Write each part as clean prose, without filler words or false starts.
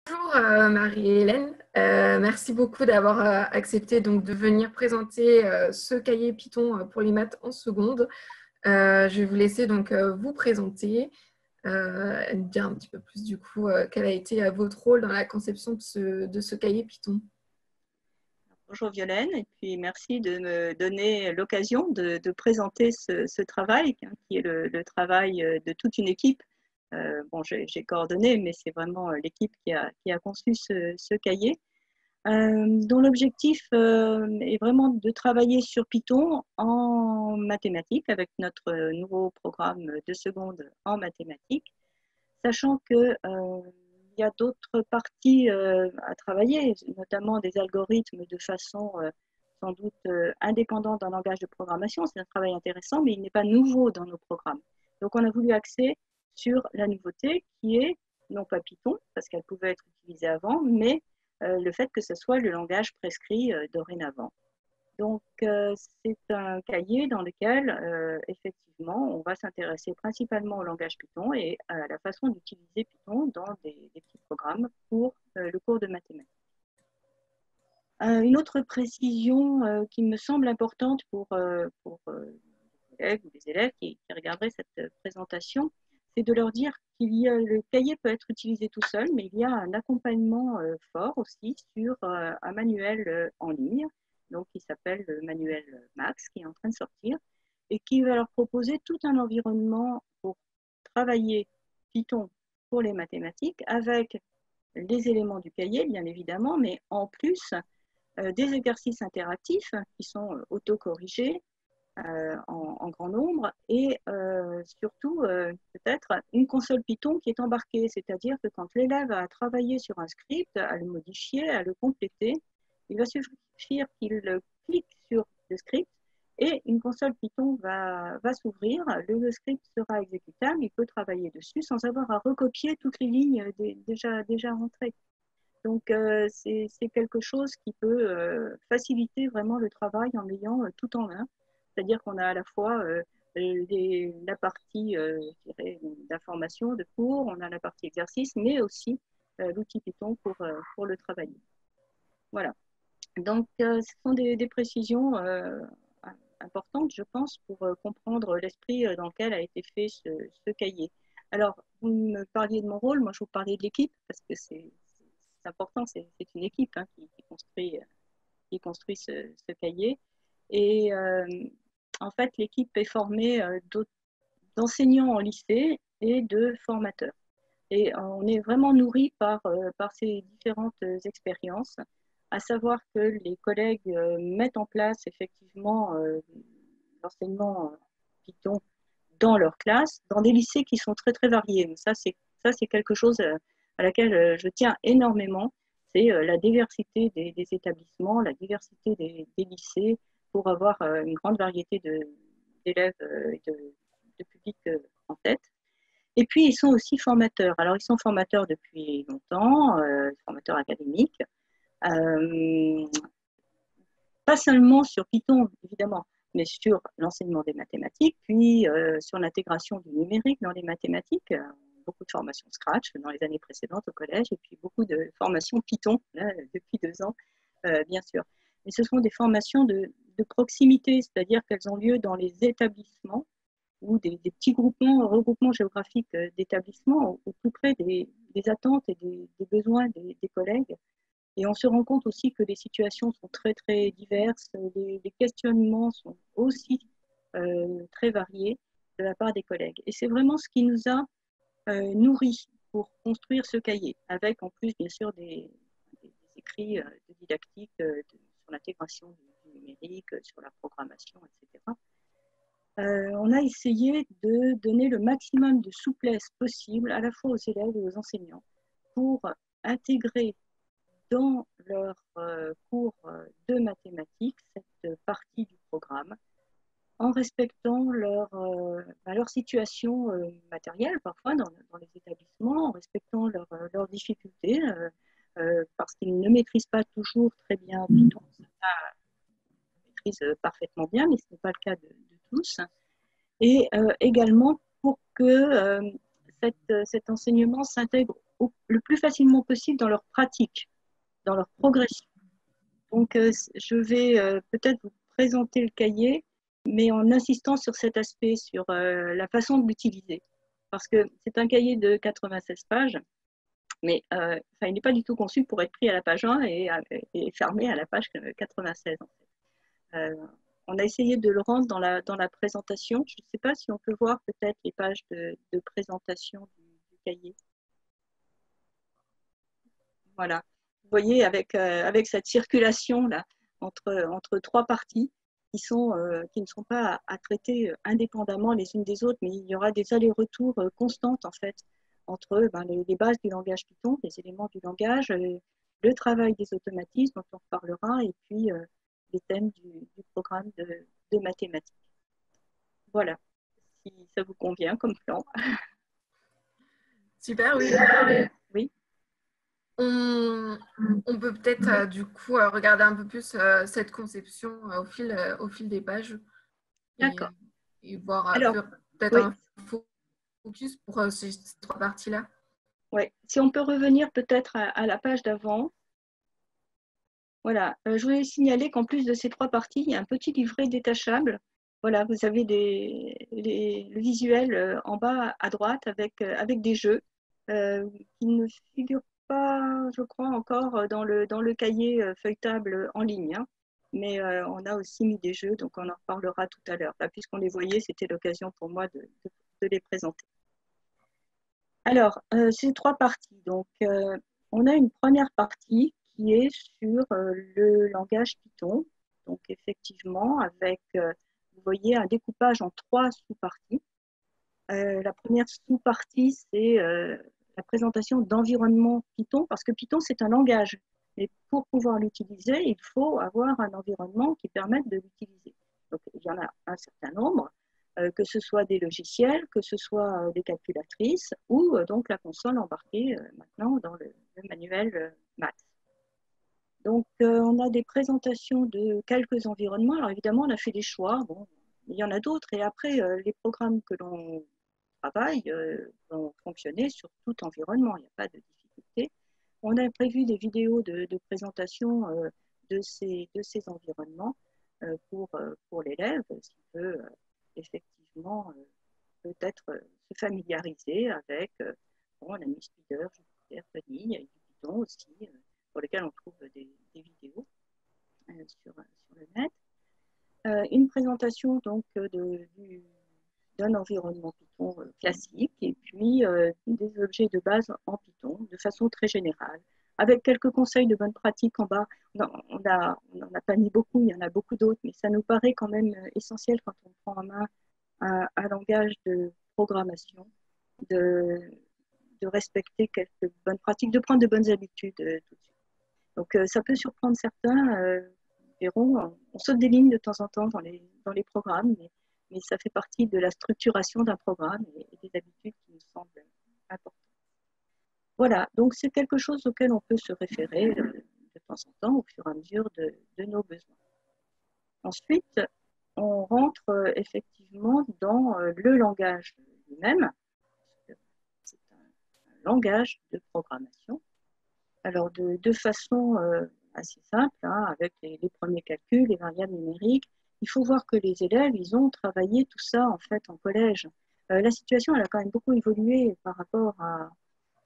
Bonjour Marie-Hélène. Merci beaucoup d'avoir accepté donc, de venir présenter ce cahier Python pour les maths en seconde. Je vais vous laisser donc vous présenter, dire un petit peu plus du coup quel a été votre rôle dans la conception de ce cahier Python. Bonjour Violaine, et puis merci de me donner l'occasion de présenter ce travail, hein, qui est le travail de toute une équipe. Bon, j'ai coordonné, mais c'est vraiment l'équipe qui a conçu ce cahier, dont l'objectif est vraiment de travailler sur Python en mathématiques, avec notre nouveau programme de seconde en mathématiques, sachant que il y a d'autres parties à travailler, notamment des algorithmes de façon sans doute indépendante d'un langage de programmation. C'est un travail intéressant, mais il n'est pas nouveau dans nos programmes. Donc, on a voulu axer sur la nouveauté qui est, non pas Python, parce qu'elle pouvait être utilisée avant, mais le fait que ce soit le langage prescrit dorénavant. Donc, c'est un cahier dans lequel, effectivement, on va s'intéresser principalement au langage Python et à la façon d'utiliser Python dans des petits programmes pour le cours de mathématiques. Une autre précision qui me semble importante pour les collègues ou les élèves qui regarderaient cette présentation, c'est de leur dire le cahier peut être utilisé tout seul, mais il y a un accompagnement fort aussi sur un manuel en ligne, donc qui s'appelle le manuel Max, qui est en train de sortir, et qui va leur proposer tout un environnement pour travailler Python pour les mathématiques, avec les éléments du cahier, bien évidemment, mais en plus, des exercices interactifs qui sont autocorrigés en grand nombre, et surtout peut-être une console Python qui est embarquée, c'est-à-dire que quand l'élève a travaillé sur un script, à le modifier, à le compléter, il va suffire qu'il clique sur le script et une console Python va s'ouvrir, le script sera exécutable, il peut travailler dessus sans avoir à recopier toutes les lignes déjà rentrées. Donc, c'est quelque chose qui peut faciliter vraiment le travail en ayant tout en main. C'est-à-dire qu'on a à la fois la partie d'information, de cours, on a la partie exercice, mais aussi l'outil Python pour le travailler. Voilà. Donc, ce sont des précisions importantes, je pense, pour comprendre l'esprit dans lequel a été fait ce cahier. Alors, vous me parliez de mon rôle, moi je vous parlais de l'équipe, parce que c'est important, c'est une équipe hein, qui construit ce cahier. Et en fait, l'équipe est formée d'enseignants en lycée et de formateurs. Et on est vraiment nourri par ces différentes expériences, à savoir que les collègues mettent en place effectivement l'enseignement Python dans leur classe, dans des lycées qui sont très très variés. Mais ça, c'est quelque chose à laquelle je tiens énormément. C'est la diversité des établissements, la diversité des lycées, pour avoir une grande variété d'élèves et de publics en tête. Et puis, ils sont aussi formateurs. Alors, ils sont formateurs depuis longtemps, formateurs académiques. Pas seulement sur Python, évidemment, mais sur l'enseignement des mathématiques, puis sur l'intégration du numérique dans les mathématiques, beaucoup de formations Scratch dans les années précédentes au collège, et puis beaucoup de formations Python là, depuis 2 ans, bien sûr. Mais ce sont des formations de proximité, c'est-à-dire qu'elles ont lieu dans les établissements ou des petits regroupements géographiques d'établissements au plus près des attentes et des besoins des collègues. Et on se rend compte aussi que les situations sont très, très diverses, les questionnements sont aussi très variés de la part des collègues. Et c'est vraiment ce qui nous a nourris pour construire ce cahier, avec en plus, bien sûr, des écrits de didactique sur l'intégration du numérique, sur la programmation, etc. On a essayé de donner le maximum de souplesse possible à la fois aux élèves et aux enseignants pour intégrer dans leur cours de mathématiques cette partie du programme en respectant leur situation matérielle parfois dans les établissements, en respectant leurs difficultés parce qu'ils ne maîtrisent pas toujours très bien Python. Certains maîtrisent parfaitement bien, mais ce n'est pas le cas de tous. Et également pour que cet enseignement s'intègre le plus facilement possible dans leur pratique, dans leur progression. Donc, je vais peut-être vous présenter le cahier, mais en insistant sur cet aspect, sur la façon de l'utiliser. Parce que c'est un cahier de 96 pages, mais il n'est pas du tout conçu pour être pris à la page 1 et fermé à la page 96. En fait. On a essayé de le rendre dans la présentation. Je ne sais pas si on peut voir peut-être les pages de présentation du cahier. Voilà. Vous voyez, avec cette circulation-là, entre trois parties qui ne sont pas à traiter indépendamment les unes des autres, mais il y aura des allers-retours constants, en fait, entre les bases du langage Python, les éléments du langage, le travail des automatismes dont on reparlera, et puis les thèmes du programme de mathématiques. Voilà, si ça vous convient comme plan. Super, oui. Oui. On peut peut-être du coup regarder un peu plus cette conception au fil des pages et voir peut-être oui. un focus pour ces trois parties-là. Ouais. Si on peut revenir peut-être à la page d'avant. Voilà, je voulais signaler qu'en plus de ces trois parties, il y a un petit livret détachable. Voilà, vous avez le visuel en bas à droite avec des jeux qui ne figurent pas, je crois, encore dans le cahier feuilletable en ligne. Hein. Mais on a aussi mis des jeux, donc on en reparlera tout à l'heure. Puisqu'on les voyait, c'était l'occasion pour moi de les présenter. Alors, ces trois parties. Donc, on a une première partie qui est sur le langage Python. Donc, effectivement, avec, vous voyez, un découpage en trois sous-parties. La première sous-partie, c'est la présentation d'environnement Python, parce que Python, c'est un langage. Et pour pouvoir l'utiliser, il faut avoir un environnement qui permette de l'utiliser. Donc, il y en a un certain nombre, que ce soit des logiciels, que ce soit des calculatrices, ou donc la console embarquée maintenant dans le manuel maths. Donc, on a des présentations de quelques environnements. Alors, évidemment, on a fait des choix. Bon, il y en a d'autres. Et après, les programmes que l'on travaille vont fonctionner sur tout environnement. Il n'y a pas de difficulté. On a prévu des vidéos de présentation de ces environnements pour l'élève, s'il peut effectivement peut-être se familiariser avec la Miss Speeder, Jupyter, Bunny, il y a du Python aussi, pour lesquels on trouve des vidéos sur le net. Une présentation donc d'un environnement Python classique et puis des objets de base en Python de façon très générale, avec quelques conseils de bonne pratique en bas. On n'en a pas mis beaucoup, il y en a beaucoup d'autres, mais ça nous paraît quand même essentiel quand on prend en main un langage de programmation, de respecter quelques bonnes pratiques, de prendre de bonnes habitudes tout de suite. Donc ça peut surprendre certains, verront, on saute des lignes de temps en temps dans les programmes, mais ça fait partie de la structuration d'un programme et des habitudes qui nous semblent importantes. Voilà, donc c'est quelque chose auquel on peut se référer de temps en temps au fur et à mesure de nos besoins. Ensuite, on rentre effectivement dans le langage lui-même. C'est un langage de programmation. Alors, de façon assez simple, hein, avec les premiers calculs, les variables numériques, il faut voir que les élèves, ils ont travaillé tout ça en fait en collège. La situation, elle a quand même beaucoup évolué par rapport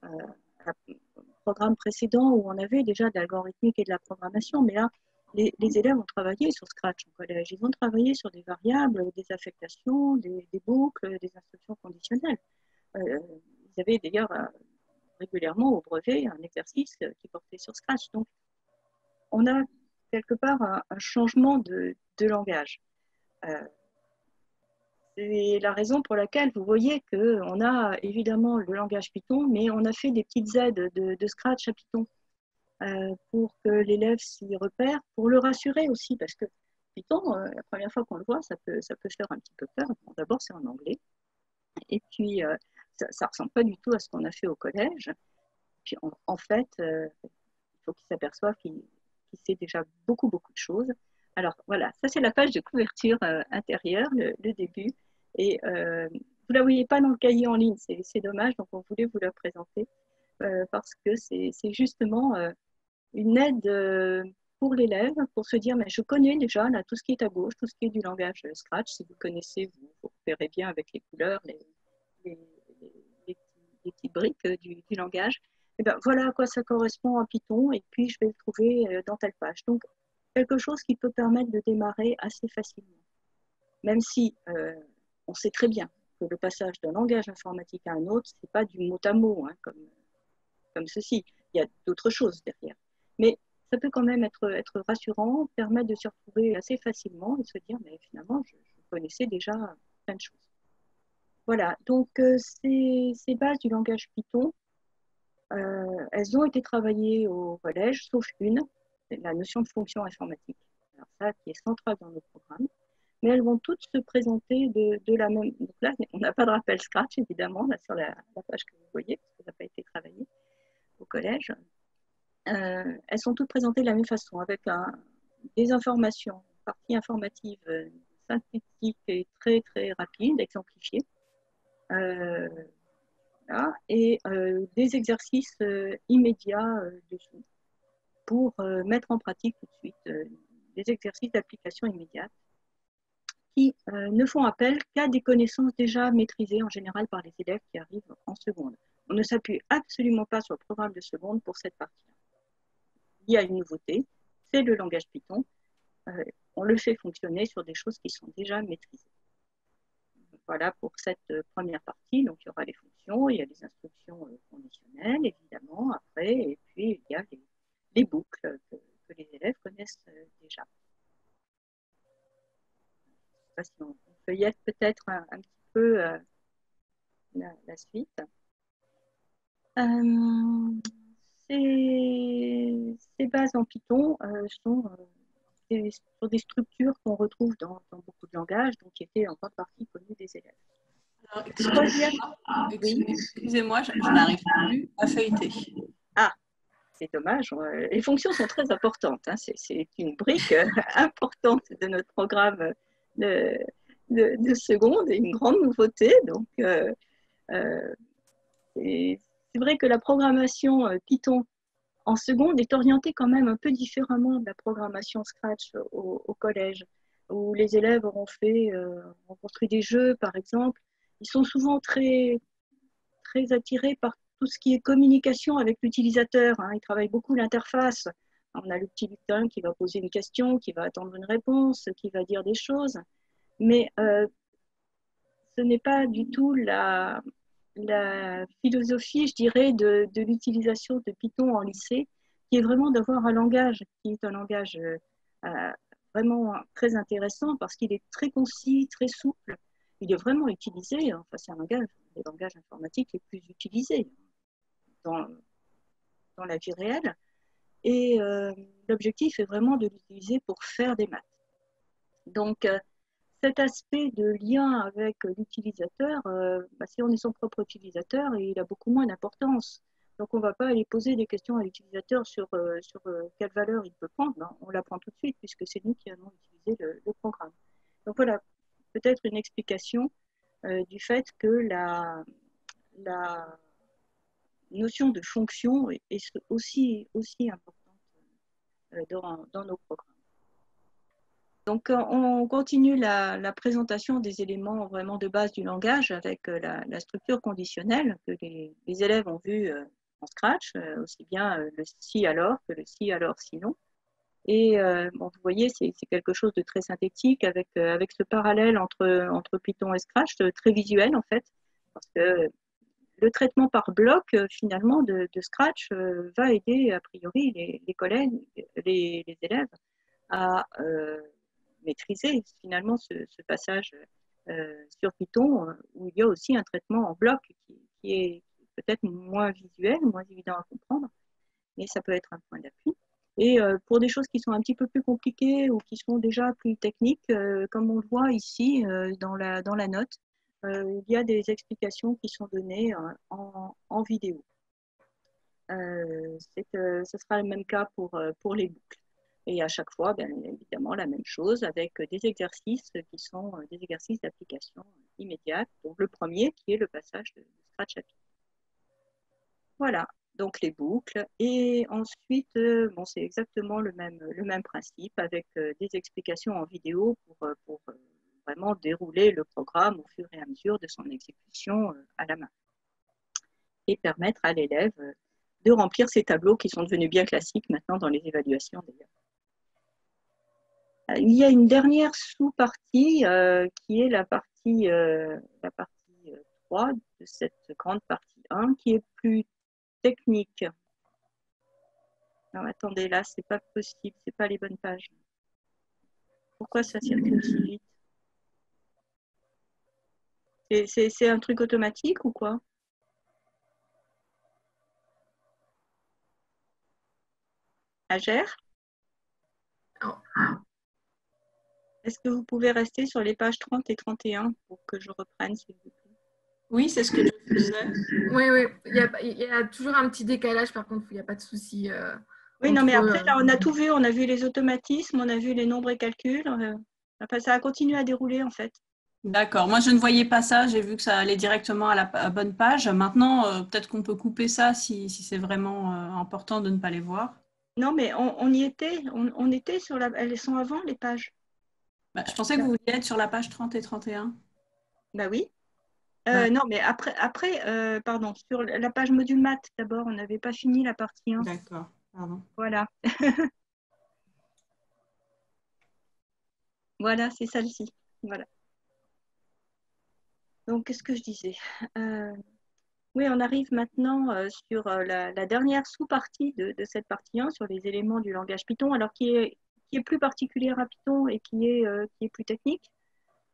au programme précédent où on avait déjà de l'algorithmique et de la programmation, mais là, les élèves ont travaillé sur Scratch en collège. Ils ont travaillé sur des variables, des affectations, des boucles, des instructions conditionnelles. Ils avaient d'ailleurs régulièrement au brevet un exercice qui portait sur Scratch. Donc, on a quelque part un changement de langage. C'est la raison pour laquelle vous voyez qu'on a évidemment le langage Python, mais on a fait des petites aides de Scratch à Python pour que l'élève s'y repère, pour le rassurer aussi, parce que Python, la première fois qu'on le voit, ça peut faire un petit peu peur. Bon, d'abord, c'est en anglais, et puis ça ne ressemble pas du tout à ce qu'on a fait au collège. Puis en fait, il faut qu'il s'aperçoive qu'il sait déjà beaucoup de choses. Alors voilà, ça c'est la page de couverture intérieure, le début. Et Vous ne la voyez pas dans le cahier en ligne, c'est dommage, donc on voulait vous la présenter parce que c'est justement une aide pour l'élève pour se dire, mais je connais déjà là, tout ce qui est à gauche, tout ce qui est du langage Scratch. Si vous connaissez, vous verrez bien avec les couleurs, les, les petites briques du langage. Et ben, voilà à quoi ça correspond en Python, et puis je vais le trouver dans telle page. Donc, quelque chose qui peut permettre de démarrer assez facilement. Même si on sait très bien que le passage d'un langage informatique à un autre, ce n'est pas du mot à mot, hein, comme ceci. Il y a d'autres choses derrière. Mais ça peut quand même être rassurant, permettre de s'y retrouver assez facilement et se dire, mais finalement, je connaissais déjà plein de choses. Voilà, donc ces bases du langage Python, elles ont été travaillées au collège, sauf une, la notion de fonction informatique. Alors ça, qui est centrale dans nos programmes. Mais elles vont toutes se présenter de la même... Donc là, on n'a pas de rappel Scratch, évidemment, là, sur la page que vous voyez, parce que ça n'a pas été travaillé au collège. Elles sont toutes présentées de la même façon, avec des informations, une partie informative synthétique et très, très rapide, exemplifiée. Voilà, et des exercices immédiats dessous pour mettre en pratique tout de suite des exercices d'application immédiate qui ne font appel qu'à des connaissances déjà maîtrisées en général par les élèves qui arrivent en seconde. On ne s'appuie absolument pas sur le programme de seconde pour cette partie-là. Il y a une nouveauté, c'est le langage Python. On le fait fonctionner sur des choses qui sont déjà maîtrisées. Voilà pour cette première partie. Donc, il y aura les fonctions, il y a les instructions conditionnelles, évidemment, après, et puis il y a les boucles que les élèves connaissent déjà. Je ne sais pas si on feuillette peut-être un petit peu la suite. Ces bases en Python sont sur des structures qu'on retrouve dans beaucoup de langages, donc qui étaient en grande partie connues des élèves. Alors, excusez-moi, je n'arrive plus à feuilleter. Ah, c'est dommage. Les fonctions sont très importantes. Hein. C'est une brique importante de notre programme de seconde et une grande nouveauté. Donc, c'est vrai que la programmation Python en seconde est orientée quand même un peu différemment de la programmation Scratch au collège, où les élèves auront construit des jeux, par exemple. Ils sont souvent très, très attirés par tout ce qui est communication avec l'utilisateur. Hein. Ils travaillent beaucoup l'interface. On a le petit lutin qui va poser une question, qui va attendre une réponse, qui va dire des choses. Mais ce n'est pas du tout la philosophie, je dirais, de l'utilisation de Python en lycée, qui est vraiment d'avoir un langage qui est un langage vraiment très intéressant parce qu'il est très concis, très souple. Il est vraiment utilisé. Enfin, c'est un langage, des langages informatiques les plus utilisés dans la vie réelle. Et l'objectif est vraiment de l'utiliser pour faire des maths. Donc, cet aspect de lien avec l'utilisateur, si on est son propre utilisateur, il a beaucoup moins d'importance. Donc, on ne va pas aller poser des questions à l'utilisateur sur quelle valeur il peut prendre. Ben, on l'apprend tout de suite puisque c'est nous qui allons utiliser le programme. Donc, voilà, peut-être une explication du fait que la notion de fonction est aussi importante dans nos programmes. Donc, on continue la présentation des éléments vraiment de base du langage avec la structure conditionnelle que les élèves ont vue en Scratch, aussi bien le si alors que le si alors sinon. Et bon, vous voyez, c'est quelque chose de très synthétique avec ce parallèle entre Python et Scratch, très visuel en fait, parce que le traitement par bloc, finalement, de Scratch va aider, a priori, les collègues, les élèves à maîtriser finalement ce passage sur Python, où il y a aussi un traitement en bloc qui est peut-être moins visuel, moins évident à comprendre, mais ça peut être un point d'appui. Et pour des choses qui sont un petit peu plus compliquées ou qui sont déjà plus techniques, comme on le voit ici dans la note, il y a des explications qui sont données en vidéo. Ce sera le même cas pour les boucles. Et à chaque fois, bien évidemment, la même chose avec des exercices qui sont des exercices d'application immédiate. Donc le premier qui est le passage de Scratch à Python. Voilà, donc les boucles. Et ensuite, bon, c'est exactement le même principe avec des explications en vidéo pour vraiment dérouler le programme au fur et à mesure de son exécution à la main. Et permettre à l'élève de remplir ces tableaux qui sont devenus bien classiques maintenant dans les évaluations d'ailleurs. Il y a une dernière sous-partie qui est la partie 3 de cette grande partie 1 qui est plus technique. Non, attendez, là, c'est pas possible, c'est pas les bonnes pages. Pourquoi ça circule si vite? C'est un truc automatique ou quoi? Agère? Est-ce que vous pouvez rester sur les pages 30 et 31 pour que je reprenne, s'il vous plaît? Oui, c'est ce que je faisais. Oui, il y a toujours un petit décalage, par contre, il n'y a pas de souci. Oui, non, mais après, là, on a tout vu, on a vu les automatismes, on a vu les nombres et calculs. Après, ça a continué à dérouler, en fait. D'accord. Moi, je ne voyais pas ça. J'ai vu que ça allait directement à la bonne page. Maintenant, peut-être qu'on peut couper ça si c'est vraiment important de ne pas les voir. Non, mais on y était. On était sur la... Elles sont avant, les pages. Bah, je pensais que vous vouliez être sur la page 30 et 31. Bah oui. Ouais. Non, mais pardon, sur la page module maths, d'abord, on n'avait pas fini la partie 1. D'accord. Pardon. Voilà. Voilà, c'est celle-ci. Voilà. Donc, qu'est-ce que je disais? Oui, on arrive maintenant sur la dernière sous-partie de cette partie 1, sur les éléments du langage Python, alors qui est plus particulière à Python et qui est plus technique,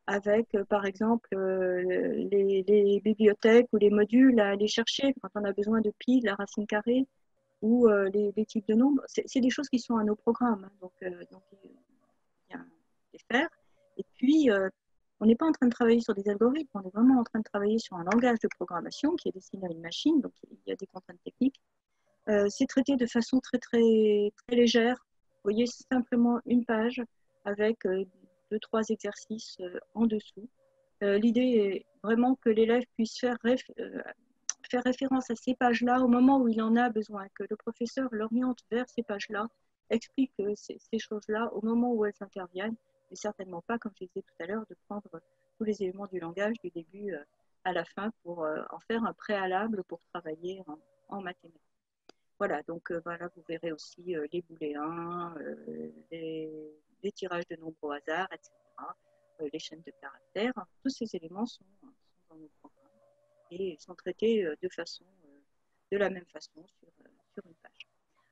avec par exemple les bibliothèques ou les modules à aller chercher quand on a besoin de pi, de la racine carrée, ou les types de nombres. C'est des choses qui sont à nos programmes, hein, donc il y a les faire. Et puis, on n'est pas en train de travailler sur des algorithmes, on est vraiment en train de travailler sur un langage de programmation qui est destiné à une machine, donc il y a des contraintes techniques. C'est traité de façon très, très, très légère. Vous voyez, simplement une page avec 2-3 exercices en dessous. L'idée est vraiment que l'élève puisse faire référence à ces pages-là au moment où il en a besoin, que le professeur l'oriente vers ces pages-là, explique ces choses-là au moment où elles interviennent, mais certainement pas, comme je disais tout à l'heure, de prendre tous les éléments du langage du début à la fin pour en faire un préalable pour travailler en mathématiques. Voilà, donc voilà, vous verrez aussi les booléens, les tirages de nombres au hasard, etc., les chaînes de caractères. Tous ces éléments sont dans nos programmes et sont traités de la même façon sur une page.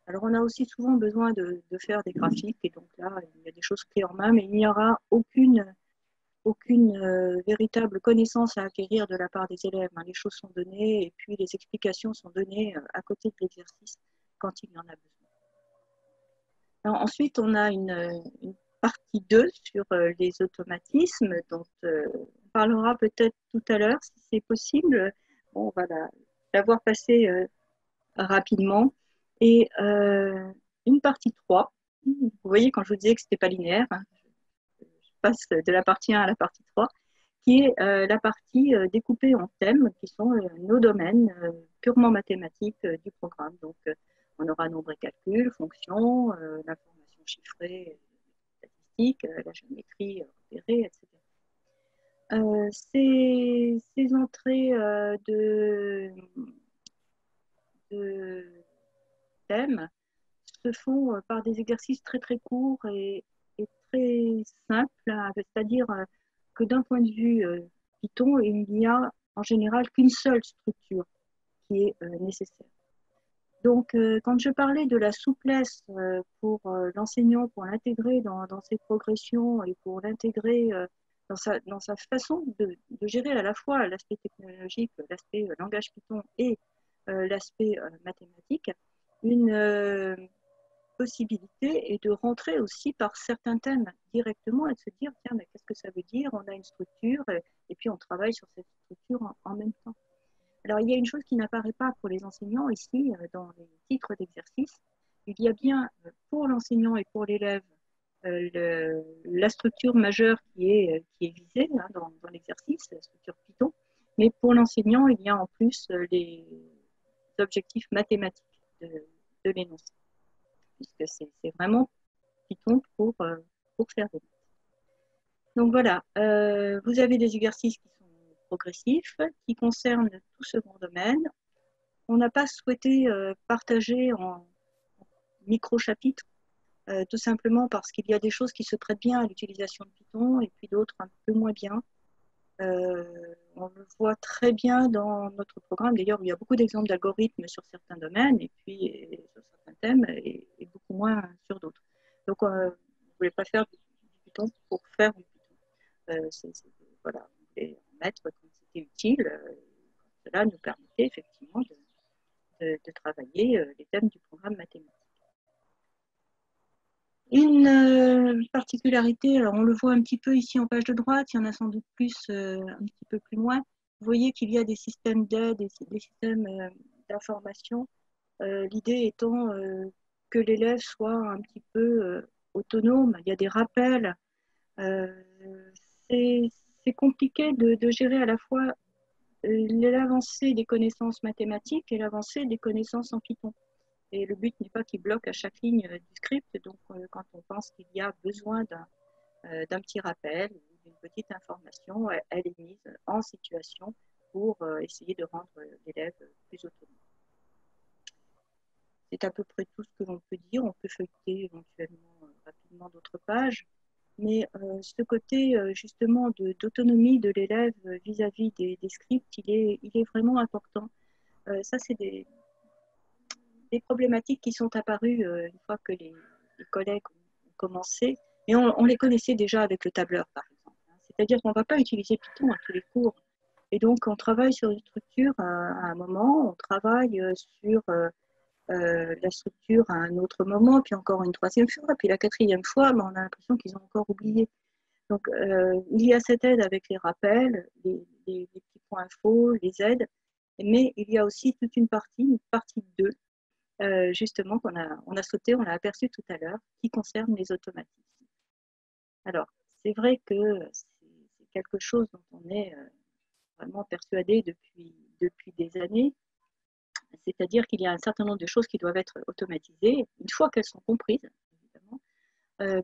Alors, on a aussi souvent besoin de faire des graphiques, et donc là, il y a des choses clés en main, mais il n'y aura aucune véritable connaissance à acquérir de la part des élèves. Les choses sont données, et puis les explications sont données à côté de l'exercice quand il y en a besoin. Alors, ensuite, on a une partie 2 sur les automatismes, dont on parlera peut-être tout à l'heure, si c'est possible. Bon, on va la voir passer rapidement. Et une partie 3, vous voyez quand je vous disais que ce n'était pas linéaire, hein, je passe de la partie 1 à la partie 3, qui est la partie découpée en thèmes, qui sont nos domaines purement mathématiques du programme. Donc, on aura nombre et calcul, fonction, l'information chiffrée, statistique, la géométrie repérée, etc. Ces entrées de thèmes se font par des exercices très très courts et très simples, c'est-à-dire que d'un point de vue Python, il n'y a en général qu'une seule structure qui est nécessaire. Donc, quand je parlais de la souplesse pour l'enseignant, pour l'intégrer dans ses progressions et pour l'intégrer dans sa façon de gérer à la fois l'aspect technologique, l'aspect langage Python et l'aspect mathématique, une possibilité est de rentrer aussi par certains thèmes directement et de se dire, tiens, mais qu'est-ce que ça veut dire? On a une structure et puis on travaille sur cette structure en même temps. Alors, il y a une chose qui n'apparaît pas pour les enseignants ici, dans les titres d'exercice. Il y a bien pour l'enseignant et pour l'élève la structure majeure qui est visée hein, dans l'exercice, la structure Python. Mais pour l'enseignant, il y a en plus les objectifs mathématiques de l'énoncé, puisque c'est vraiment Python pour faire des maths. Donc voilà, vous avez des exercices qui sont progressifs, qui concernent tout ce grand domaine. On n'a pas souhaité partager en micro-chapitres, tout simplement parce qu'il y a des choses qui se prêtent bien à l'utilisation de Python et puis d'autres un peu moins bien. On le voit très bien dans notre programme, d'ailleurs, il y a beaucoup d'exemples d'algorithmes sur certains domaines et puis sur certains thèmes et beaucoup moins sur d'autres. Donc, on ne voulait pas faire du Python pour faire du Python. Voilà, on voulait en mettre quand c'était utile. Cela nous permettait effectivement de travailler les thèmes du programme mathématique. Une particularité, alors on le voit un petit peu ici en page de droite, il y en a sans doute plus un petit peu plus loin. Vous voyez qu'il y a des systèmes d'aide et des systèmes d'information. L'idée étant que l'élève soit un petit peu autonome. Il y a des rappels. C'est compliqué de gérer à la fois l'avancée des connaissances mathématiques et l'avancée des connaissances en Python. Et le but n'est pas qu'il bloque à chaque ligne du script. Donc, quand on pense qu'il y a besoin d'un petit rappel ou d'une petite information, elle est mise en situation pour essayer de rendre l'élève plus autonome. C'est à peu près tout ce que l'on peut dire. On peut feuilleter éventuellement rapidement d'autres pages. Mais ce côté justement d'autonomie de l'élève vis-à-vis des scripts, il est vraiment important. Ça, c'est des problématiques qui sont apparues une fois que les collègues ont commencé. Et on les connaissait déjà avec le tableur, par exemple. C'est-à-dire qu'on ne va pas utiliser Python à tous les cours. Et donc, on travaille sur une structure à un moment, on travaille sur la structure à un autre moment, puis encore une troisième fois, puis la quatrième fois, on a l'impression qu'ils ont encore oublié. Donc, il y a cette aide avec les rappels, les petits points infos, les aides, mais il y a aussi toute une partie 2, justement, qu'on a sauté, on l'a aperçu tout à l'heure, qui concerne les automatismes. Alors, c'est vrai que c'est quelque chose dont on est vraiment persuadé depuis des années, c'est-à-dire qu'il y a un certain nombre de choses qui doivent être automatisées, une fois qu'elles sont comprises, évidemment,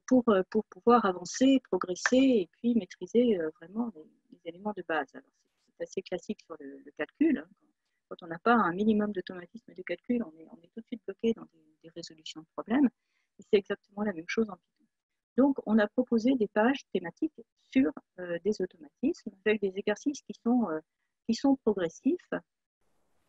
pour pouvoir avancer, progresser et puis maîtriser vraiment les éléments de base. Alors, c'est assez classique sur le calcul. Hein. Quand on n'a pas un minimum d'automatisme de calcul, on est tout de suite bloqué dans des résolutions de problèmes. Et c'est exactement la même chose en Python. Donc, on a proposé des pages thématiques sur des automatismes avec des exercices qui sont progressifs.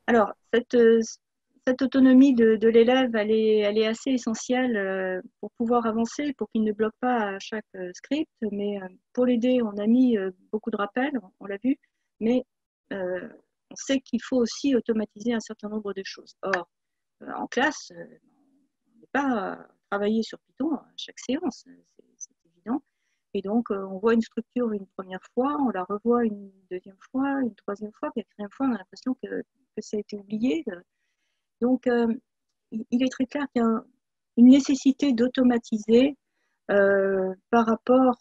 Alors, cette autonomie de l'élève, elle est assez essentielle pour pouvoir avancer, pour qu'il ne bloque pas à chaque script. Mais pour l'aider, on a mis beaucoup de rappels, on l'a vu, mais on sait qu'il faut aussi automatiser un certain nombre de choses. Or, en classe, on n'est pas à travailler sur Python à chaque séance, c'est évident. Et donc, on voit une structure une première fois, on la revoit une deuxième fois, une troisième fois, puis la quatrième fois, on a l'impression que ça a été oublié. Donc, il est très clair qu'il y a une nécessité d'automatiser par rapport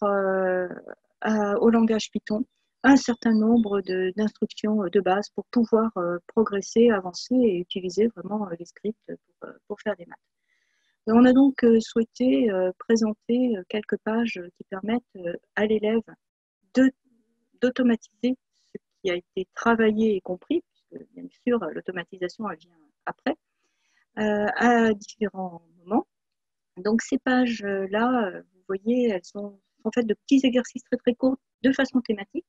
au langage Python un certain nombre d'instructions de base pour pouvoir progresser, avancer et utiliser vraiment les scripts pour faire des maths. Et on a donc souhaité présenter quelques pages qui permettent à l'élève d'automatiser ce qui a été travaillé et compris, puisque bien sûr l'automatisation elle vient après, à différents moments. Donc ces pages-là, vous voyez, elles sont faites de petits exercices très très courts de façon thématique,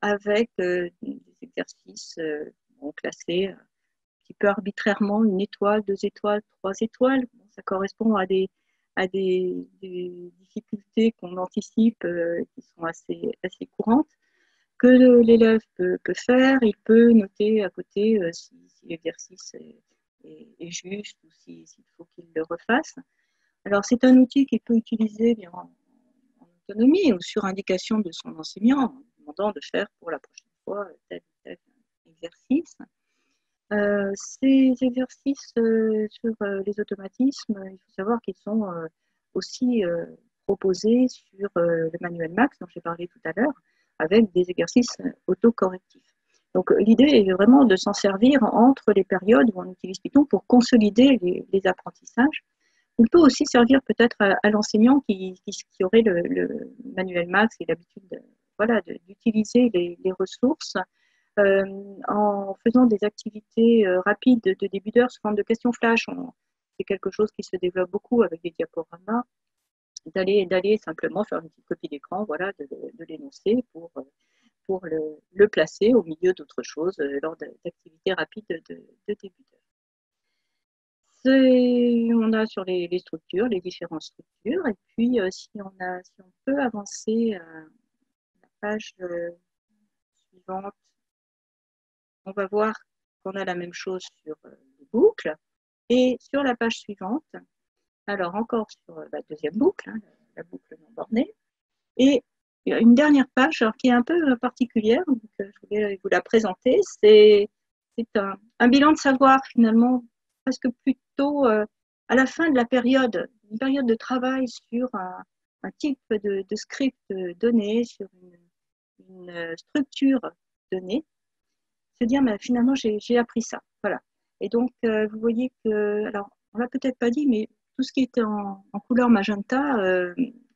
avec des exercices classés un petit peu arbitrairement, 1 étoile, 2 étoiles, 3 étoiles. Bon, ça correspond à des difficultés qu'on anticipe qui sont assez courantes, que l'élève peut faire. Il peut noter à côté si l'exercice est juste ou s'il faut qu'il le refasse. Alors, c'est un outil qu'il peut utiliser bien en autonomie ou sur indication de son enseignant, en demandant de faire pour la prochaine fois tel ou tel exercice. Ces exercices sur les automatismes, il faut savoir qu'ils sont aussi proposés sur le manuel Max dont j'ai parlé tout à l'heure, avec des exercices autocorrectifs. Donc l'idée est vraiment de s'en servir entre les périodes où on utilise Python pour consolider les apprentissages. Il peut aussi servir peut-être à l'enseignant qui aurait le manuel Max et l'habitude d'utiliser les ressources en faisant des activités rapides de début d'heure sous forme de questions flash. C'est quelque chose qui se développe beaucoup avec des diaporamas, d'aller simplement faire une petite copie d'écran, de l'énoncer pour le placer au milieu d'autres choses lors d'activités rapides de début d'heure. On a sur les structures, les différentes structures, et puis si on peut avancer à la page suivante, on va voir qu'on a la même chose sur les boucles, et sur la page suivante, alors encore sur la deuxième boucle, la boucle non bornée, et une dernière page qui est un peu particulière, donc je voulais vous la présenter, c'est un bilan de savoir finalement, presque plutôt à la fin de la période, une période de travail sur un type de script donné, sur une structure donnée, se dire finalement j'ai appris ça. Voilà. Et donc vous voyez que, alors on l'a peut-être pas dit, mais tout ce qui était en couleur magenta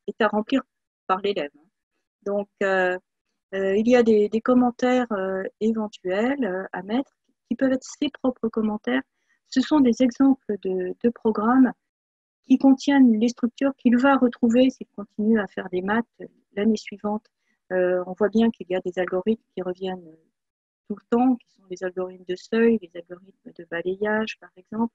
est à remplir par l'élève. Donc il y a des commentaires éventuels à mettre qui peuvent être ses propres commentaires. Ce sont des exemples de programmes qui contiennent les structures qu'il va retrouver s'il continue à faire des maths l'année suivante. On voit bien qu'il y a des algorithmes qui reviennent tout le temps, qui sont les algorithmes de seuil, les algorithmes de balayage, par exemple.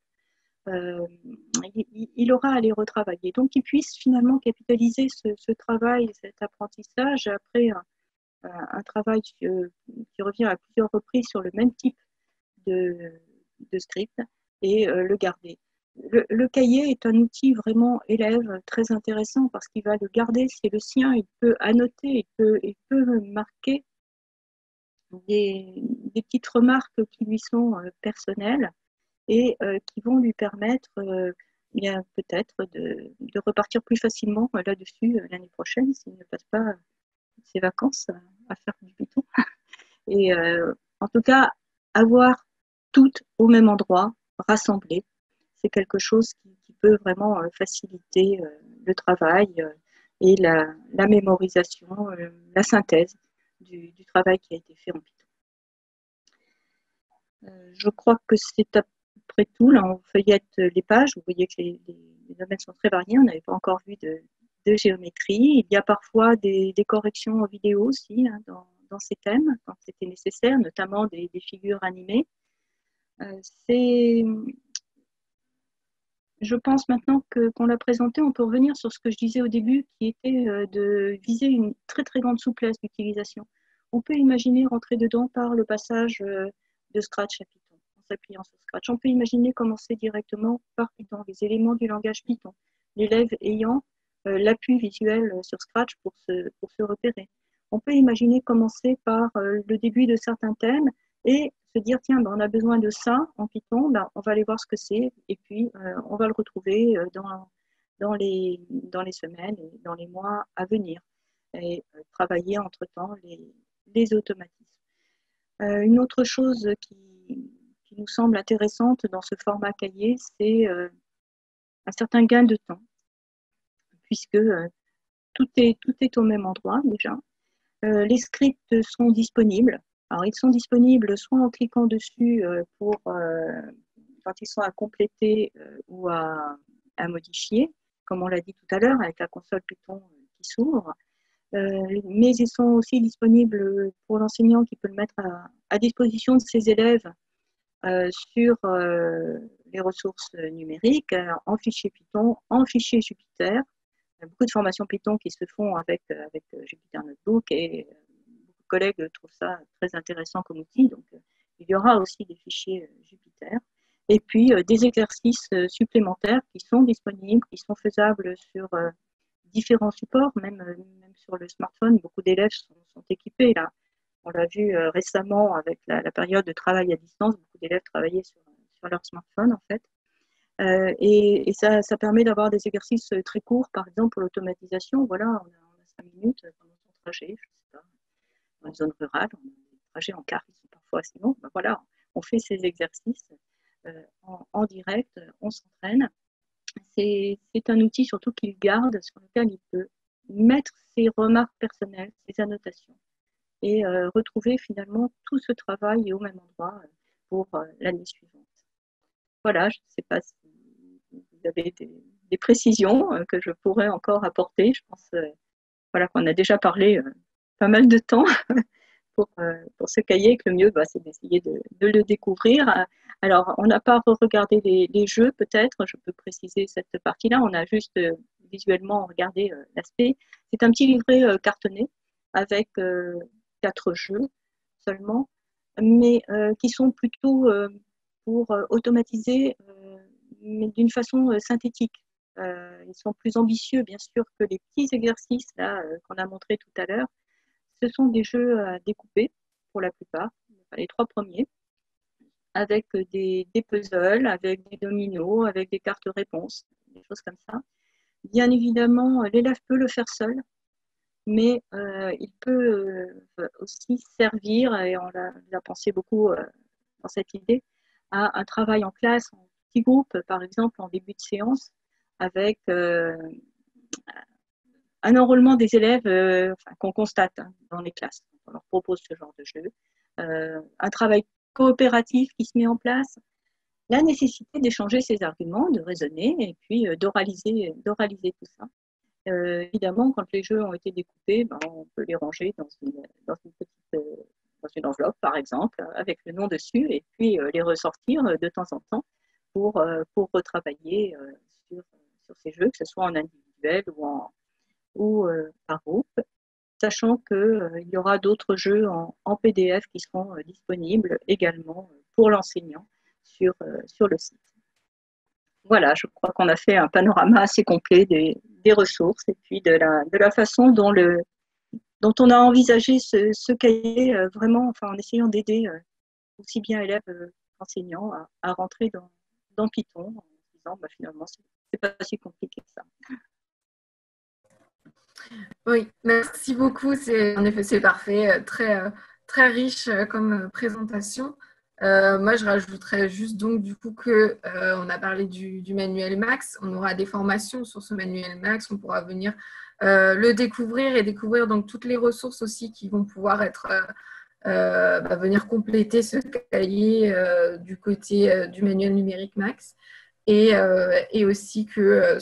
Il aura à les retravailler. Donc, qu'il puisse finalement capitaliser ce travail, cet apprentissage, après un travail qui revient à plusieurs reprises sur le même type de script, et le garder. Le cahier est un outil vraiment élève très intéressant parce qu'il va le garder, c'est le sien, il peut annoter, il peut marquer des petites remarques qui lui sont personnelles et qui vont lui permettre peut-être de repartir plus facilement là-dessus l'année prochaine s'il ne passe pas ses vacances à faire du Python. Et en tout cas, avoir toutes au même endroit, rassemblées, c'est quelque chose qui peut vraiment faciliter le travail et la mémorisation, la synthèse du travail qui a été fait en Python. Je crois que c'est à peu près tout. Là, on feuillette les pages. Vous voyez que les domaines sont très variés. On n'avait pas encore vu de géométrie. Il y a parfois des corrections en vidéo aussi dans ces thèmes, quand c'était nécessaire, notamment des figures animées. Je pense maintenant qu'on l'a présenté, on peut revenir sur ce que je disais au début, qui était de viser une très très grande souplesse d'utilisation. On peut imaginer rentrer dedans par le passage de Scratch à Python, en s'appuyant sur Scratch. On peut imaginer commencer directement par Python, les éléments du langage Python, l'élève ayant l'appui visuel sur Scratch pour se repérer. On peut imaginer commencer par le début de certains thèmes et se dire, tiens, on a besoin de ça en Python, on va aller voir ce que c'est, et puis on va le retrouver dans les semaines et dans les mois à venir, et travailler entre-temps les automatismes. Une autre chose qui nous semble intéressante dans ce format cahier, c'est un certain gain de temps, puisque tout est au même endroit déjà. Les scripts sont disponibles. Alors, ils sont disponibles soit en cliquant dessus quand ils sont à compléter ou à modifier, comme on l'a dit tout à l'heure, avec la console Python qui s'ouvre. Mais ils sont aussi disponibles pour l'enseignant qui peut le mettre à disposition de ses élèves sur les ressources numériques, en fichier Python, en fichier Jupyter. Il y a beaucoup de formations Python qui se font avec Jupyter Notebook et beaucoup de collègues trouvent ça très intéressant comme outil. Donc, il y aura aussi des fichiers Jupyter. Et puis, des exercices supplémentaires qui sont disponibles, qui sont faisables sur différents supports, même sur le smartphone. Beaucoup d'élèves sont équipés là. On l'a vu récemment avec la période de travail à distance. Beaucoup d'élèves travaillaient sur leur smartphone en fait. Et ça permet d'avoir des exercices très courts, par exemple pour l'automatisation. Voilà, on a 5 minutes pendant son trajet, je sais pas, dans une zone rurale, on a des trajets en car qui sont parfois assez longs. Ben voilà, on fait ces exercices en direct, on s'entraîne. C'est un outil surtout qu'il garde, sur lequel il peut mettre ses remarques personnelles, ses annotations, et retrouver finalement tout ce travail au même endroit pour l'année suivante. Voilà, je ne sais pas si vous avez des précisions que je pourrais encore apporter. Je pense voilà, qu'on a déjà parlé pas mal de temps pour ce cahier, que le mieux, c'est d'essayer de le découvrir. Alors, on n'a pas regardé les jeux, peut-être, je peux préciser cette partie-là. On a juste visuellement regardé l'aspect. C'est un petit livret cartonné avec 4 jeux seulement, mais qui sont plutôt pour automatiser, mais d'une façon synthétique. Ils sont plus ambitieux, bien sûr, que les petits exercices là qu'on a montrés tout à l'heure. Ce sont des jeux à découper, pour la plupart, les 3 premiers, avec des puzzles, avec des dominos, avec des cartes réponses, des choses comme ça. Bien évidemment, l'élève peut le faire seul, mais il peut aussi servir, et on a pensé beaucoup dans cette idée, à un travail en classe, en petit groupe, par exemple, en début de séance, avec un enrôlement des élèves qu'on constate dans les classes. On leur propose ce genre de jeu. Un travail coopératif qui se met en place, la nécessité d'échanger ses arguments, de raisonner et puis d'oraliser tout ça. Évidemment, quand les jeux ont été découpés, on peut les ranger dans une enveloppe, par exemple, avec le nom dessus, et puis les ressortir de temps en temps pour retravailler sur ces jeux, que ce soit en individuel ou par groupe, sachant qu'il y aura d'autres jeux en PDF qui seront disponibles également pour l'enseignant sur le site. Voilà, je crois qu'on a fait un panorama assez complet des ressources et puis de la façon dont on a envisagé ce cahier, vraiment, en essayant d'aider aussi bien élèves qu'enseignants à rentrer dans Python en disant finalement c'est pas si compliqué que ça. Oui, merci beaucoup. En effet, c'est parfait, très riche comme présentation. Moi, je rajouterais juste donc du coup que on a parlé du manuel Max. On aura des formations sur ce manuel Max. On pourra venir le découvrir et découvrir donc toutes les ressources aussi qui vont pouvoir être venir compléter ce cahier du côté du manuel numérique Max. Et aussi que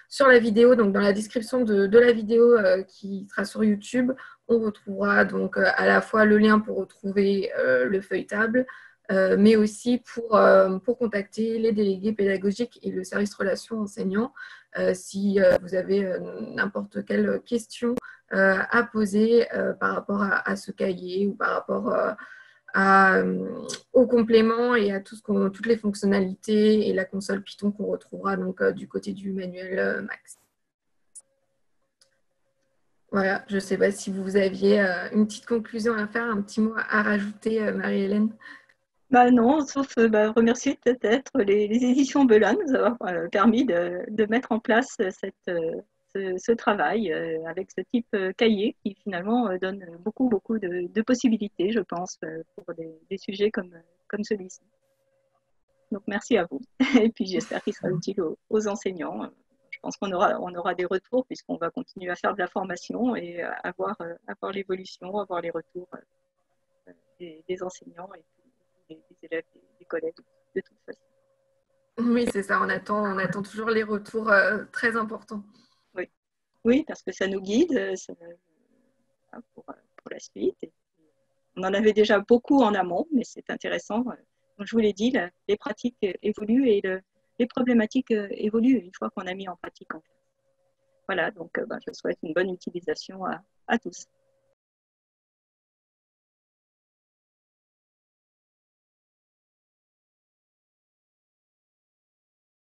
sur la vidéo, donc dans la description de la vidéo qui sera sur YouTube, on retrouvera donc à la fois le lien pour retrouver le feuilletable, mais aussi pour contacter les délégués pédagogiques et le service relations enseignants si vous avez n'importe quelle question à poser par rapport à ce cahier ou par rapport au complément et à toutes les fonctionnalités et la console Python qu'on retrouvera donc du côté du manuel Max. Voilà, je ne sais pas si vous aviez une petite conclusion à faire, un petit mot à rajouter, Marie-Hélène. Non, sauf remercier peut-être les éditions Belin de nous avoir permis de mettre en place ce travail avec ce type cahier qui finalement donne beaucoup de possibilités, je pense, pour des sujets comme celui-ci. Donc merci à vous. Et puis j'espère qu'il sera utile aux enseignants. Je pense qu'on aura des retours puisqu'on va continuer à faire de la formation et avoir l'évolution, avoir les retours des enseignants et des élèves, des collègues, de toute façon. Oui, c'est ça, on attend toujours les retours très importants. Oui, parce que ça nous guide pour la suite. Et on en avait déjà beaucoup en amont, mais c'est intéressant. Comme je vous l'ai dit, les pratiques évoluent et les problématiques évoluent une fois qu'on a mis en pratique. Voilà, donc je souhaite une bonne utilisation à tous.